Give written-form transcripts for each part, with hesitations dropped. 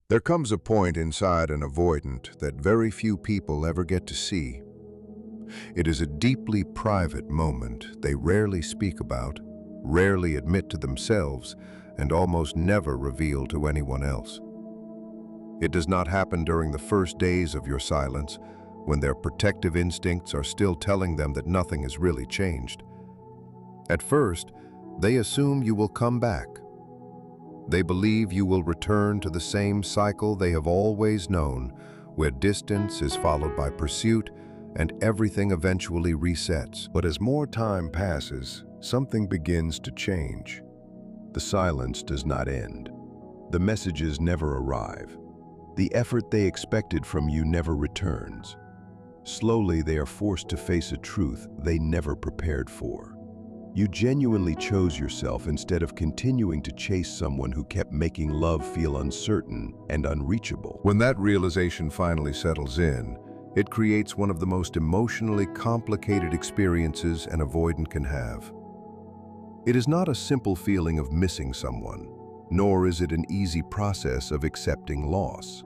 There comes a point inside an avoidant that very few people ever get to see. It is a deeply private moment they rarely speak about, rarely admit to themselves, and almost never reveal to anyone else. It does not happen during the first days of your silence, when their protective instincts are still telling them that nothing has really changed. At first, they assume you will come back. They believe you will return to the same cycle they have always known, where distance is followed by pursuit and everything eventually resets. But as more time passes, something begins to change. The silence does not end. The messages never arrive. The effort they expected from you never returns. Slowly, they are forced to face a truth they never prepared for. You genuinely chose yourself instead of continuing to chase someone who kept making love feel uncertain and unreachable. When that realization finally settles in, it creates one of the most emotionally complicated experiences an avoidant can have. It is not a simple feeling of missing someone, nor is it an easy process of accepting loss.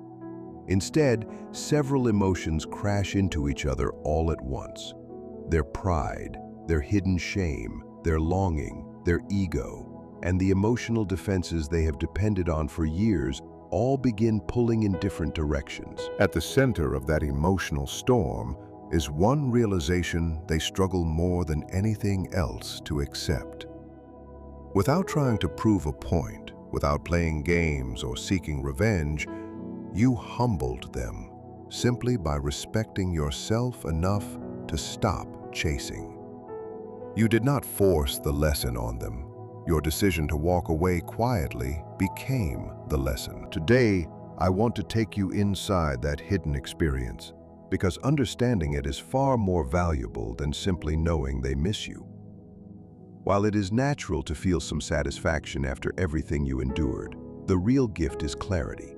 Instead, several emotions crash into each other all at once. Their pride, their hidden shame, their longing, their ego, and the emotional defenses they have depended on for years all begin pulling in different directions. At the center of that emotional storm is one realization they struggle more than anything else to accept. Without trying to prove a point, without playing games or seeking revenge, you humbled them simply by respecting yourself enough to stop chasing. You did not force the lesson on them. Your decision to walk away quietly became the lesson. Today, I want to take you inside that hidden experience, because understanding it is far more valuable than simply knowing they miss you. While it is natural to feel some satisfaction after everything you endured, the real gift is clarity.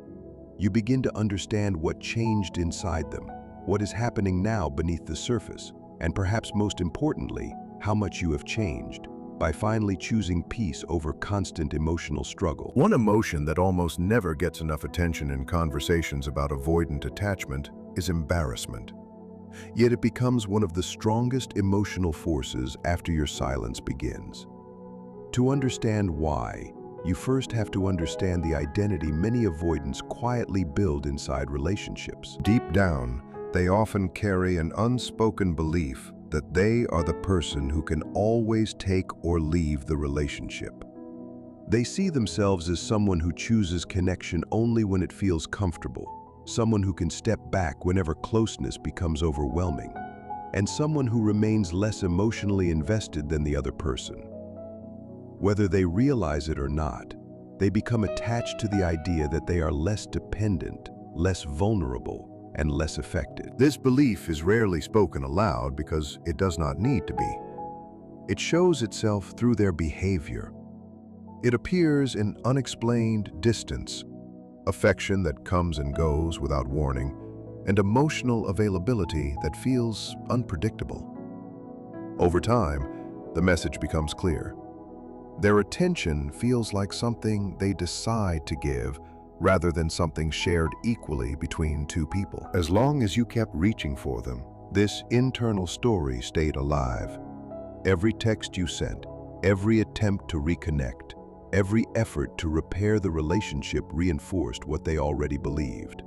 You begin to understand what changed inside them, what is happening now beneath the surface, and perhaps most importantly, how much you have changed by finally choosing peace over constant emotional struggle. One emotion that almost never gets enough attention in conversations about avoidant attachment is embarrassment. Yet it becomes one of the strongest emotional forces after your silence begins. To understand why, you first have to understand the identity many avoidants quietly build inside relationships. Deep down, they often carry an unspoken belief that they are the person who can always take or leave the relationship. They see themselves as someone who chooses connection only when it feels comfortable, someone who can step back whenever closeness becomes overwhelming, and someone who remains less emotionally invested than the other person. Whether they realize it or not, they become attached to the idea that they are less dependent, less vulnerable, and less effective. This belief is rarely spoken aloud because it does not need to be. It shows itself through their behavior. It appears in unexplained distance, affection that comes and goes without warning, and emotional availability that feels unpredictable. Over time, the message becomes clear. Their attention feels like something they decide to give rather than something shared equally between two people. As long as you kept reaching for them, this internal story stayed alive. Every text you sent, every attempt to reconnect, every effort to repair the relationship reinforced what they already believed.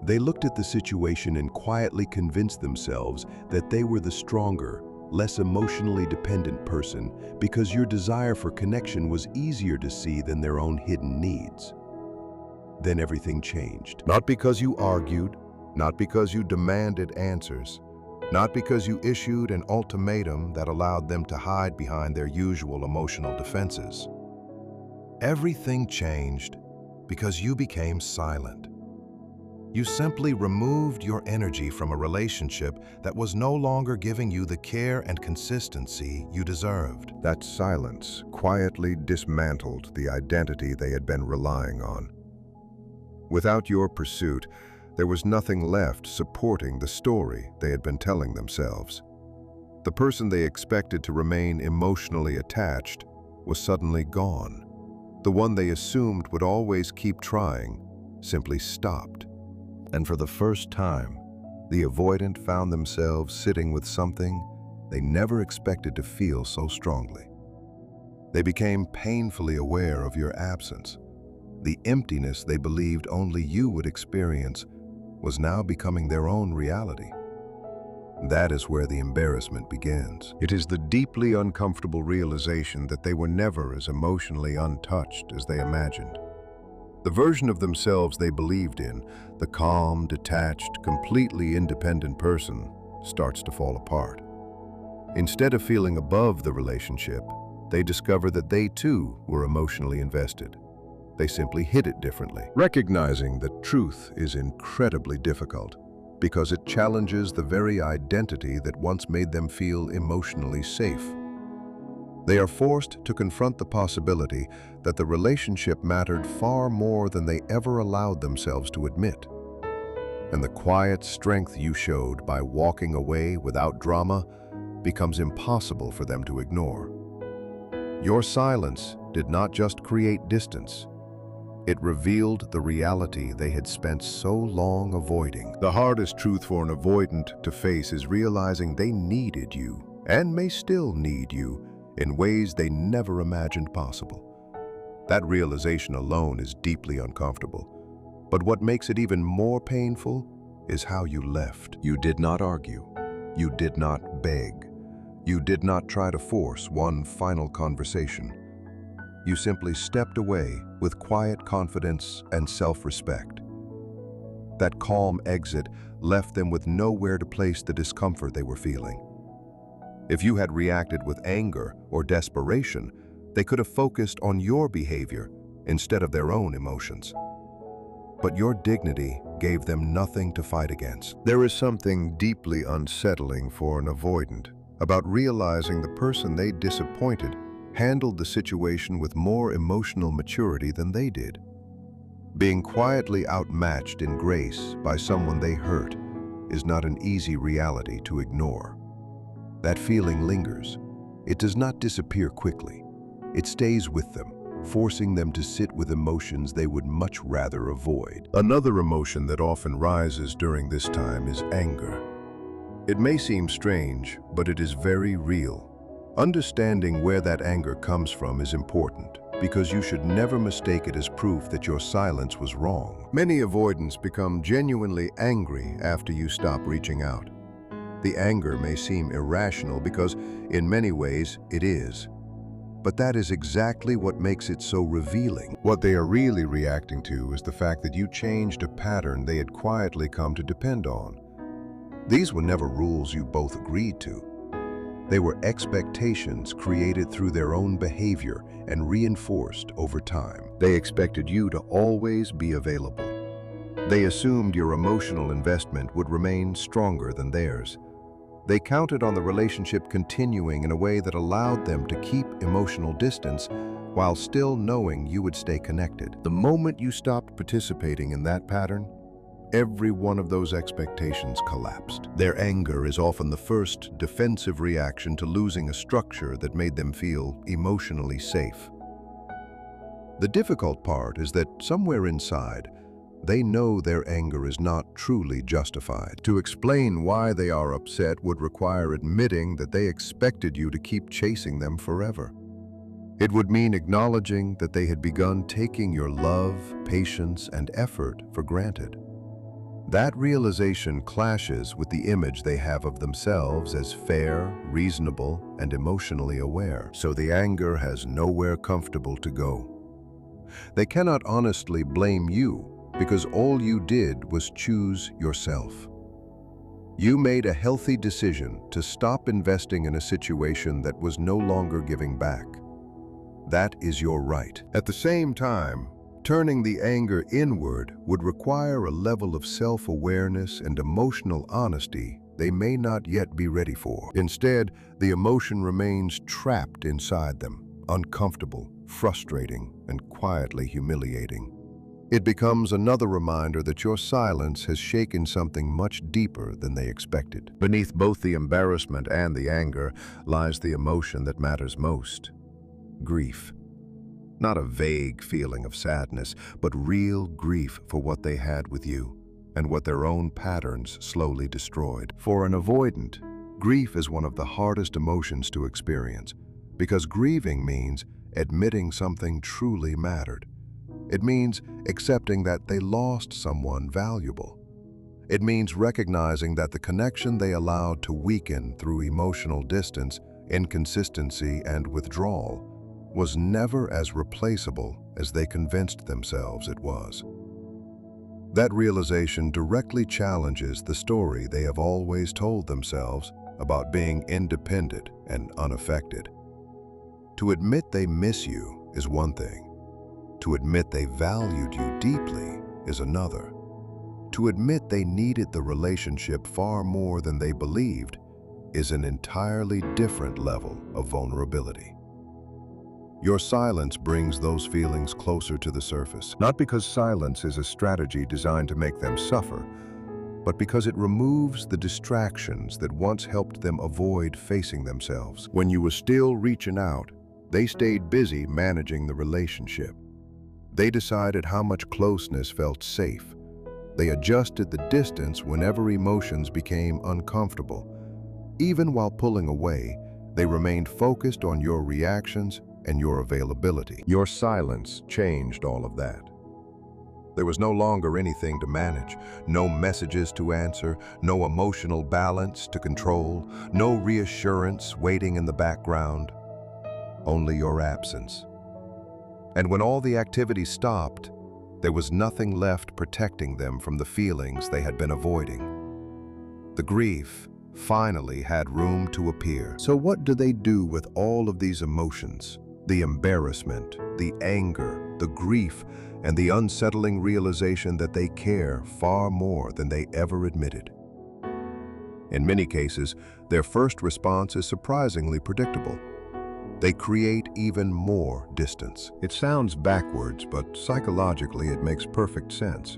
They looked at the situation and quietly convinced themselves that they were the stronger, less emotionally dependent person because your desire for connection was easier to see than their own hidden needs. Then everything changed. Not because you argued, not because you demanded answers, not because you issued an ultimatum that allowed them to hide behind their usual emotional defenses. Everything changed because you became silent. You simply removed your energy from a relationship that was no longer giving you the care and consistency you deserved. That silence quietly dismantled the identity they had been relying on. Without your pursuit, there was nothing left supporting the story they had been telling themselves. The person they expected to remain emotionally attached was suddenly gone. The one they assumed would always keep trying simply stopped. And for the first time, the avoidant found themselves sitting with something they never expected to feel so strongly. They became painfully aware of your absence. The emptiness they believed only you would experience was now becoming their own reality. That is where the embarrassment begins. It is the deeply uncomfortable realization that they were never as emotionally untouched as they imagined. The version of themselves they believed in, the calm, detached, completely independent person, starts to fall apart. Instead of feeling above the relationship, they discover that they too were emotionally invested. They simply hid it differently. Recognizing that truth is incredibly difficult because it challenges the very identity that once made them feel emotionally safe. They are forced to confront the possibility that the relationship mattered far more than they ever allowed themselves to admit. And the quiet strength you showed by walking away without drama becomes impossible for them to ignore. Your silence did not just create distance. It revealed the reality they had spent so long avoiding. The hardest truth for an avoidant to face is realizing they needed you, and may still need you, in ways they never imagined possible. That realization alone is deeply uncomfortable. But what makes it even more painful is how you left. You did not argue. You did not beg. You did not try to force one final conversation. You simply stepped away with quiet confidence and self-respect. That calm exit left them with nowhere to place the discomfort they were feeling. If you had reacted with anger or desperation, they could have focused on your behavior instead of their own emotions. But your dignity gave them nothing to fight against. There is something deeply unsettling for an avoidant about realizing the person they disappointed handled the situation with more emotional maturity than they did. Being quietly outmatched in grace by someone they hurt is not an easy reality to ignore. That feeling lingers. It does not disappear quickly. It stays with them, forcing them to sit with emotions they would much rather avoid. Another emotion that often rises during this time is anger. It may seem strange, but it is very real. Understanding where that anger comes from is important, because you should never mistake it as proof that your silence was wrong. Many avoidants become genuinely angry after you stop reaching out. The anger may seem irrational because, in many ways, it is. But that is exactly what makes it so revealing. What they are really reacting to is the fact that you changed a pattern they had quietly come to depend on. These were never rules you both agreed to. They were expectations created through their own behavior and reinforced over time. They expected you to always be available. They assumed your emotional investment would remain stronger than theirs. They counted on the relationship continuing in a way that allowed them to keep emotional distance while still knowing you would stay connected. The moment you stopped participating in that pattern, every one of those expectations collapsed. Their anger is often the first defensive reaction to losing a structure that made them feel emotionally safe. The difficult part is that somewhere inside, they know their anger is not truly justified. To explain why they are upset would require admitting that they expected you to keep chasing them forever. It would mean acknowledging that they had begun taking your love, patience, and effort for granted. That realization clashes with the image they have of themselves as fair, reasonable, and emotionally aware. So the anger has nowhere comfortable to go. They cannot honestly blame you because all you did was choose yourself. You made a healthy decision to stop investing in a situation that was no longer giving back. That is your right. At the same time, turning the anger inward would require a level of self-awareness and emotional honesty they may not yet be ready for. Instead, the emotion remains trapped inside them, uncomfortable, frustrating, and quietly humiliating. It becomes another reminder that your silence has shaken something much deeper than they expected. Beneath both the embarrassment and the anger lies the emotion that matters most: grief. Not a vague feeling of sadness, but real grief for what they had with you and what their own patterns slowly destroyed. For an avoidant, grief is one of the hardest emotions to experience because grieving means admitting something truly mattered. It means accepting that they lost someone valuable. It means recognizing that the connection they allowed to weaken through emotional distance, inconsistency, and withdrawal was never as replaceable as they convinced themselves it was. That realization directly challenges the story they have always told themselves about being independent and unaffected. To admit they miss you is one thing. To admit they valued you deeply is another. To admit they needed the relationship far more than they believed is an entirely different level of vulnerability. Your silence brings those feelings closer to the surface, not because silence is a strategy designed to make them suffer, but because it removes the distractions that once helped them avoid facing themselves. When you were still reaching out, they stayed busy managing the relationship. They decided how much closeness felt safe. They adjusted the distance whenever emotions became uncomfortable. Even while pulling away, they remained focused on your reactions and your availability. Your silence changed all of that. There was no longer anything to manage, no messages to answer, no emotional balance to control, no reassurance waiting in the background, only your absence. And when all the activity stopped, there was nothing left protecting them from the feelings they had been avoiding. The grief finally had room to appear. So what do they do with all of these emotions? The embarrassment, the anger, the grief, and the unsettling realization that they care far more than they ever admitted. In many cases, their first response is surprisingly predictable. They create even more distance. It sounds backwards, but psychologically it makes perfect sense.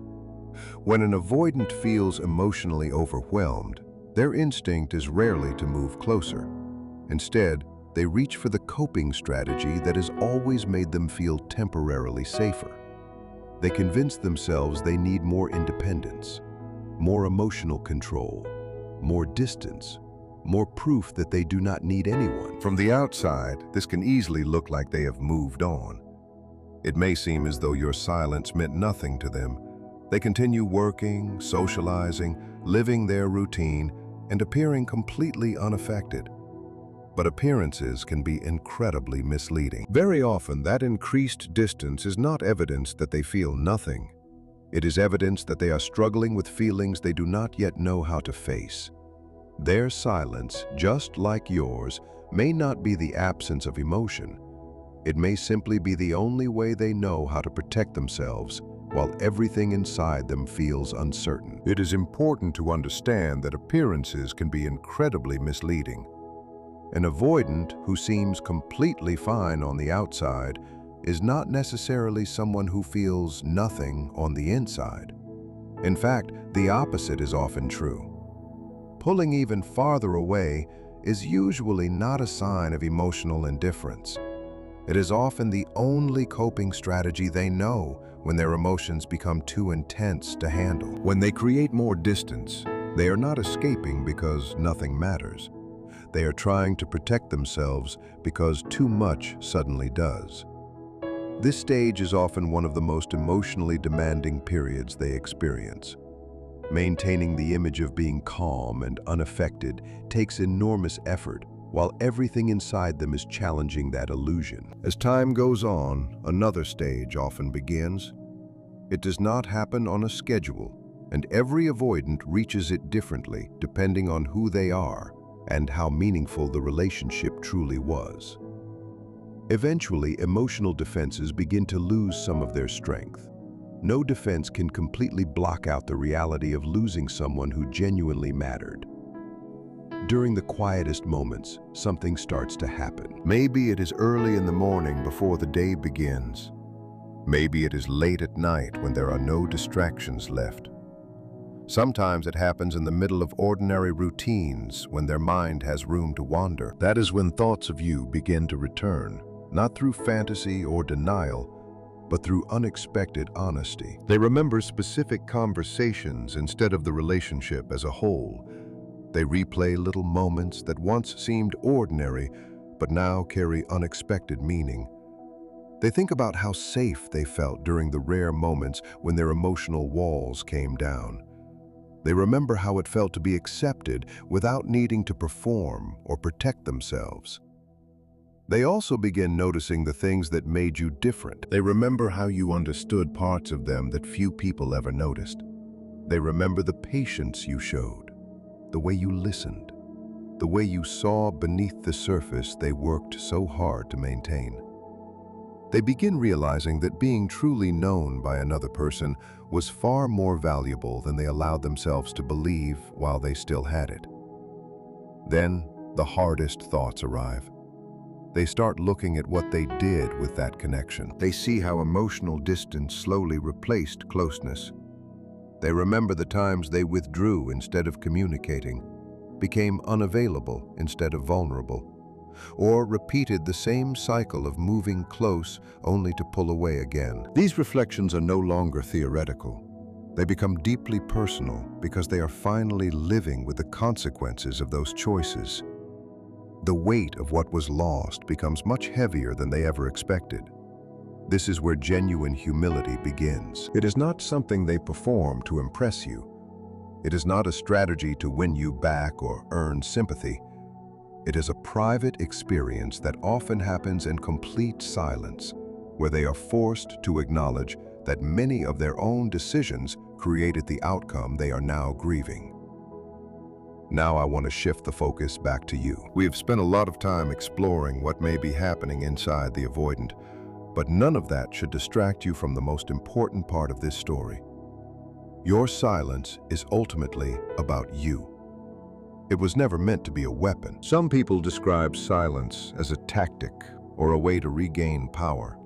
When an avoidant feels emotionally overwhelmed, their instinct is rarely to move closer. Instead, they reach for the coping strategy that has always made them feel temporarily safer. They convince themselves they need more independence, more emotional control, more distance, more proof that they do not need anyone. From the outside, this can easily look like they have moved on. It may seem as though your silence meant nothing to them. They continue working, socializing, living their routine, and appearing completely unaffected. But appearances can be incredibly misleading. Very often, that increased distance is not evidence that they feel nothing. It is evidence that they are struggling with feelings they do not yet know how to face. Their silence, just like yours, may not be the absence of emotion. It may simply be the only way they know how to protect themselves while everything inside them feels uncertain. It is important to understand that appearances can be incredibly misleading. An avoidant who seems completely fine on the outside is not necessarily someone who feels nothing on the inside. In fact, the opposite is often true. Pulling even farther away is usually not a sign of emotional indifference. It is often the only coping strategy they know when their emotions become too intense to handle. When they create more distance, they are not escaping because nothing matters. They are trying to protect themselves because too much suddenly does. This stage is often one of the most emotionally demanding periods they experience. Maintaining the image of being calm and unaffected takes enormous effort, while everything inside them is challenging that illusion. As time goes on, another stage often begins. It does not happen on a schedule, and every avoidant reaches it differently depending on who they are and how meaningful the relationship truly was. Eventually, emotional defenses begin to lose some of their strength. No defense can completely block out the reality of losing someone who genuinely mattered. During the quietest moments, something starts to happen. Maybe it is early in the morning before the day begins. Maybe it is late at night when there are no distractions left. Sometimes it happens in the middle of ordinary routines when their mind has room to wander. That is when thoughts of you begin to return. not through fantasy or denial, but through unexpected honesty. They remember specific conversations instead of the relationship as a whole. They replay little moments that once seemed ordinary, but now carry unexpected meaning. They think about how safe they felt during the rare moments when their emotional walls came down. They remember how it felt to be accepted without needing to perform or protect themselves. They also begin noticing the things that made you different. They remember how you understood parts of them that few people ever noticed. They remember the patience you showed, the way you listened, the way you saw beneath the surface they worked so hard to maintain. They begin realizing that being truly known by another person was far more valuable than they allowed themselves to believe while they still had it. Then, the hardest thoughts arrive. They start looking at what they did with that connection. They see how emotional distance slowly replaced closeness. They remember the times they withdrew instead of communicating, became unavailable instead of vulnerable, or repeated the same cycle of moving close only to pull away again. These reflections are no longer theoretical. They become deeply personal because they are finally living with the consequences of those choices. The weight of what was lost becomes much heavier than they ever expected. This is where genuine humility begins. It is not something they perform to impress you. It is not a strategy to win you back or earn sympathy. It is a private experience that often happens in complete silence, where they are forced to acknowledge that many of their own decisions created the outcome they are now grieving. Now I want to shift the focus back to you. We have spent a lot of time exploring what may be happening inside the avoidant, but none of that should distract you from the most important part of this story. Your silence is ultimately about you. It was never meant to be a weapon. Some people describe silence as a tactic or a way to regain power.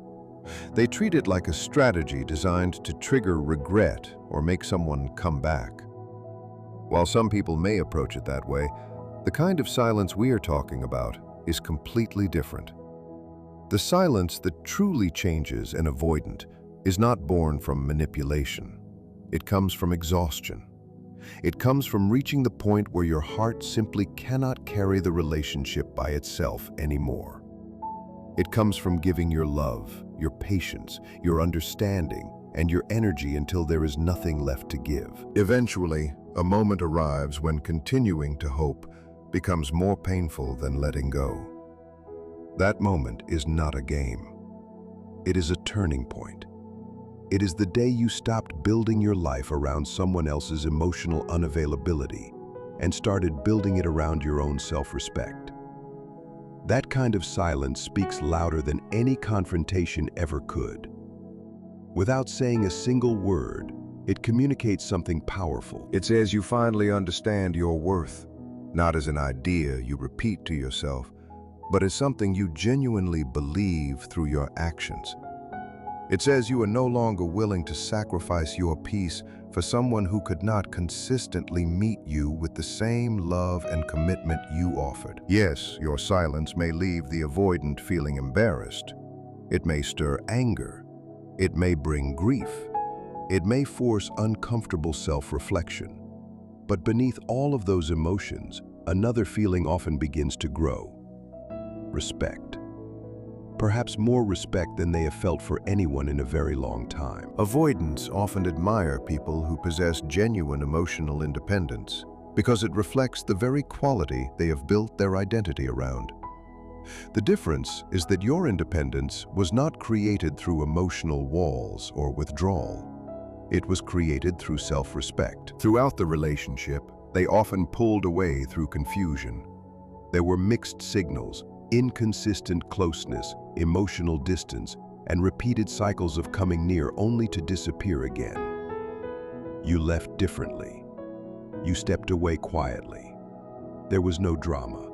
They treat it like a strategy designed to trigger regret or make someone come back. While some people may approach it that way, the kind of silence we are talking about is completely different. The silence that truly changes an avoidant is not born from manipulation. It comes from exhaustion. It comes from reaching the point where your heart simply cannot carry the relationship by itself anymore. It comes from giving your love, your patience, your understanding, and your energy until there is nothing left to give. Eventually, a moment arrives when continuing to hope becomes more painful than letting go. That moment is not a game. It is a turning point. It is the day you stopped building your life around someone else's emotional unavailability and started building it around your own self-respect. That kind of silence speaks louder than any confrontation ever could. Without saying a single word, it communicates something powerful. It says you finally understand your worth, not as an idea you repeat to yourself, but as something you genuinely believe through your actions. It says you are no longer willing to sacrifice your peace for someone who could not consistently meet you with the same love and commitment you offered. Yes, your silence may leave the avoidant feeling embarrassed. It may stir anger. It may bring grief. It may force uncomfortable self-reflection. But beneath all of those emotions, another feeling often begins to grow: respect. Perhaps more respect than they have felt for anyone in a very long time. Avoidants often admire people who possess genuine emotional independence because it reflects the very quality they have built their identity around. The difference is that your independence was not created through emotional walls or withdrawal. It was created through self-respect. Throughout the relationship, they often pulled away through confusion. There were mixed signals, inconsistent closeness, emotional distance, and repeated cycles of coming near only to disappear again. You left differently. You stepped away quietly. There was no drama,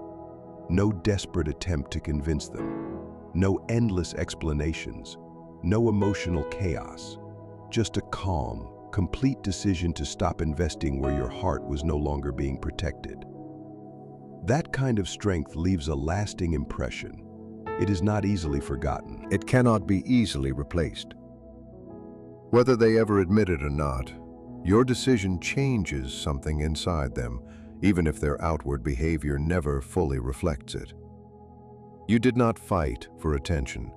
no desperate attempt to convince them, no endless explanations, no emotional chaos, just a calm, complete decision to stop investing where your heart was no longer being protected. That kind of strength leaves a lasting impression. It is not easily forgotten. It cannot be easily replaced. Whether they ever admit it or not, your decision changes something inside them, even if their outward behavior never fully reflects it. You did not fight for attention.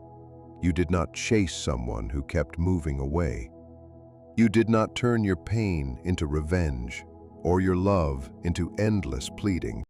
You did not chase someone who kept moving away. You did not turn your pain into revenge or your love into endless pleading.